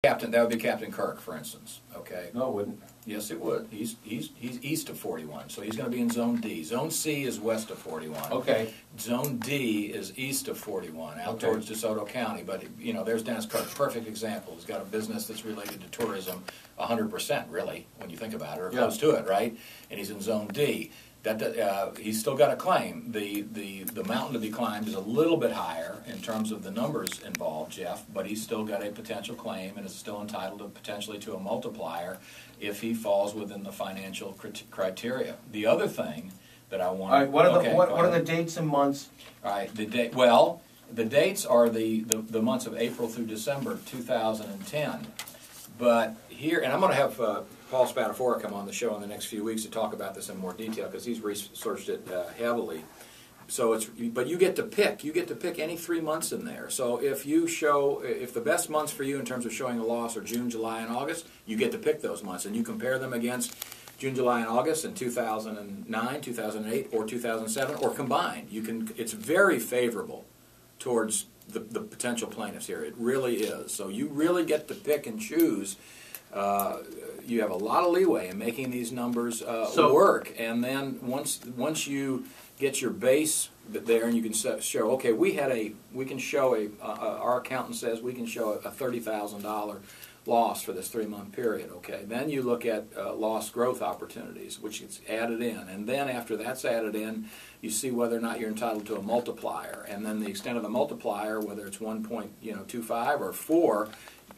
Captain, that would be Captain Kirk, for instance. Okay. No, it wouldn't. Yes, it would. He's east of 41, so he's going to be in Zone D. Zone C is west of 41. Okay. Zone D is east of 41, out towards DeSoto County. But you know, there's Dennis Kirk, perfect example. He's got a business that's related to tourism, 100%, really, when you think about it, or close to it, right? And he's in Zone D. He's still got a claim. The mountain to be climbed is a little bit higher in terms of the numbers involved, Jeff, but he's still got a potential claim and is still entitled to potentially to a multiplier if he falls within the financial criteria. The other thing that I want. All right. What are the dates and months? All right. The dates are the months of April through December 2010. But here, and I'm going to have Paul Spadafora come on the show in the next few weeks to talk about this in more detail because he's researched it heavily. So but you get to pick. You get to pick any 3 months in there. So if the best months for you in terms of showing a loss are June, July, and August, you get to pick those months, and you compare them against June, July, and August in 2009, 2008, or 2007, or combined. It's very favorable towards the potential plaintiffs here. It really is. So you really get to pick and choose. You have a lot of leeway in making these numbers work, and then once you get your base there, and you can show, okay, our accountant says we can show a $30,000 loss for this 3-month period. Okay, then you look at lost growth opportunities, which gets added in, and then after that's added in, you see whether or not you're entitled to a multiplier, and then the extent of the multiplier, whether it's 1.25 or 4,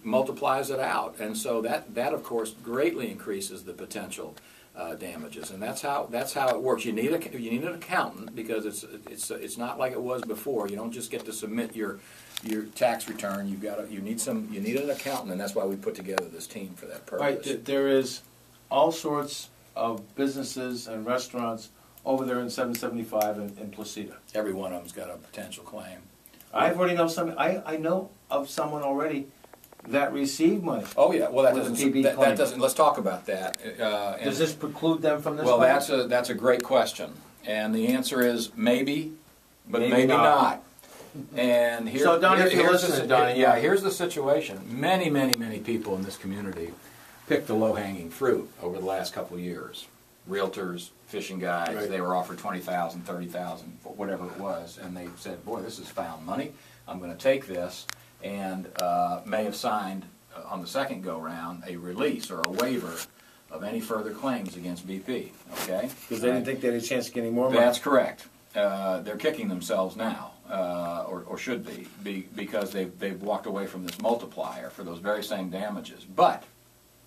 multiplies it out, and so that of course greatly increases the potential damages, and that's how it works. You need an accountant because it's not like it was before. You don't just get to submit your tax return. You need an accountant, and that's why we put together this team for that purpose. Right. There is all sorts of businesses and restaurants over there in 775 in Placida. Every one of them's got a potential claim. I know of someone already that received money. Oh yeah, well that doesn't. Let's talk about that. Does this preclude them from this? Well, that's a great question, and the answer is maybe, but maybe not. And here's the situation. Many people in this community picked the low-hanging fruit over the last couple of years. Realtors, fishing guides, right. They were offered $20,000, $30,000, whatever it was, and they said, "Boy, this is found money. I'm going to take this." And may have signed on the second go-round a release or a waiver of any further claims against BP. Okay, because they didn't think they had a chance to get any more money. That's correct. They're kicking themselves now, or should be, because they've walked away from this multiplier for those very same damages. But,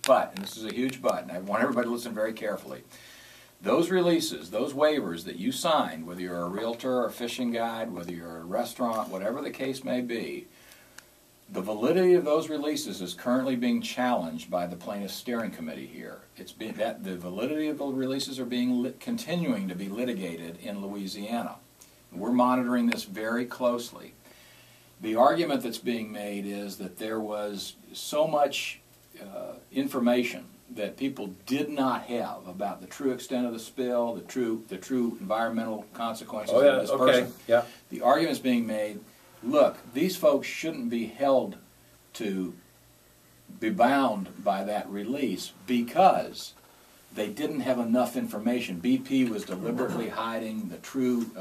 and this is a huge but, and I want everybody to listen very carefully. Those releases, those waivers that you signed, whether you're a realtor or a fishing guide, whether you're a restaurant, whatever the case may be, the validity of those releases is currently being challenged by the plaintiff's steering committee here. The validity of the releases are continuing to be litigated in Louisiana. We're monitoring this very closely. The argument that's being made is that there was so much information that people did not have about the true extent of the spill, the true environmental consequences of this person. Yeah. The argument is being made, look, these folks shouldn't be held to be bound by that release because they didn't have enough information. BP was deliberately hiding the true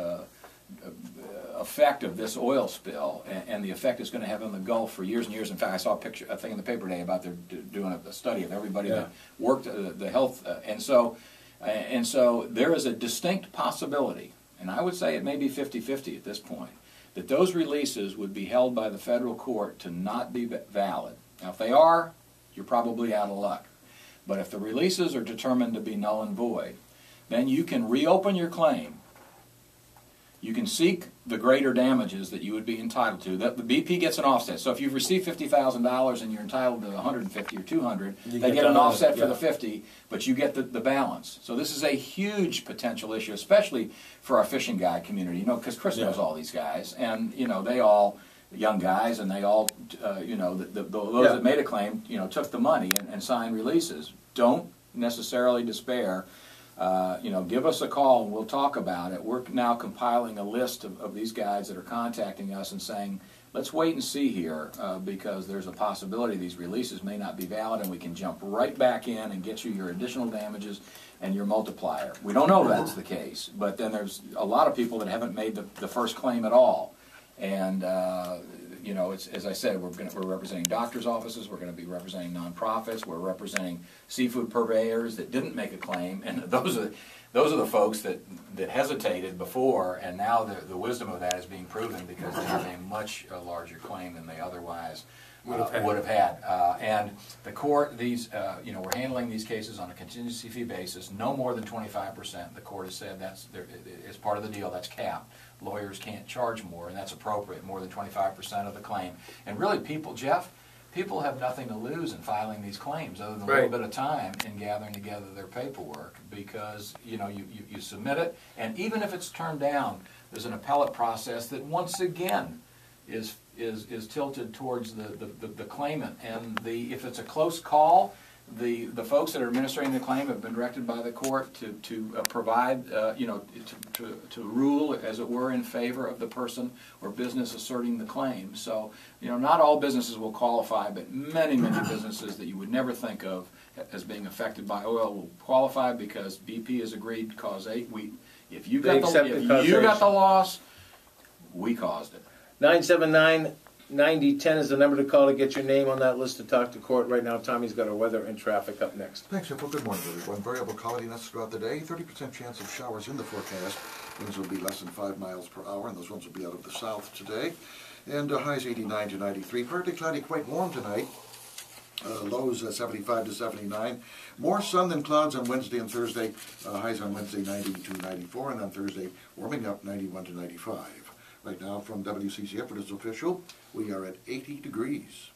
effect of this oil spill and the effect it's going to have on the Gulf for years and years. In fact, I saw a thing in the paper today about they're doing a study of everybody that worked the health, and so there is a distinct possibility, and I would say it may be 50-50 at this point, that those releases would be held by the federal court to not be valid. Now, if they are, you're probably out of luck. But if the releases are determined to be null and void, then you can reopen your claim. You can seek the greater damages that you would be entitled to. The BP gets an offset. So if you've received $50,000 and you're entitled to $150 or $200, they get an offset for the 50, but you get the balance. So this is a huge potential issue, especially for our fishing guide community. You know, because Chris knows all these guys, and you know they all young guys, and they all, those that made a claim, took the money and signed releases. Don't necessarily despair. Give us a call and we'll talk about it. We're now compiling a list of these guys that are contacting us and saying, let's wait and see here, because there's a possibility these releases may not be valid, and we can jump right back in and get you your additional damages and your multiplier. We don't know that's the case, but then there's a lot of people that haven't made the first claim at all. And you know, it's, as I said, we're representing doctors' offices, we're going to be representing nonprofits, we're representing seafood purveyors that didn't make a claim, and those are the folks that hesitated before, and now the wisdom of that is being proven because they have a much larger claim than they otherwise would have had. And the court, these, you know, we're handling these cases on a contingency fee basis, no more than 25%. The court has said it's part of the deal, that's capped. Lawyers can't charge more, and that's appropriate, more than 25% of the claim. And really, people, Jeff, people have nothing to lose in filing these claims other than a little bit of time in gathering together their paperwork, because you know you submit it, and even if it's turned down, there's an appellate process that once again is tilted towards the claimant, and if it's a close call, the folks that are administrating the claim have been directed by the court to provide, you know, to rule, as it were, in favor of the person or business asserting the claim. So, you know, not all businesses will qualify, but many businesses that you would never think of as being affected by oil will qualify because BP has agreed cause 8. If you got the loss, we caused it. 979-9010 is the number to call to get your name on that list to talk to court. Right now, Tommy's got our weather and traffic up next. Thanks, Jeff. Well, good morning, everyone. Variable cloudiness throughout the day. 30% chance of showers in the forecast. Winds will be less than 5 miles per hour, and those winds will be out of the south today. And highs 89 to 93. Partly cloudy, quite warm tonight. Lows 75 to 79. More sun than clouds on Wednesday and Thursday. Highs on Wednesday 90 to 94, and on Thursday warming up 91 to 95. Right now from WCCF, it is official, we are at 80 degrees.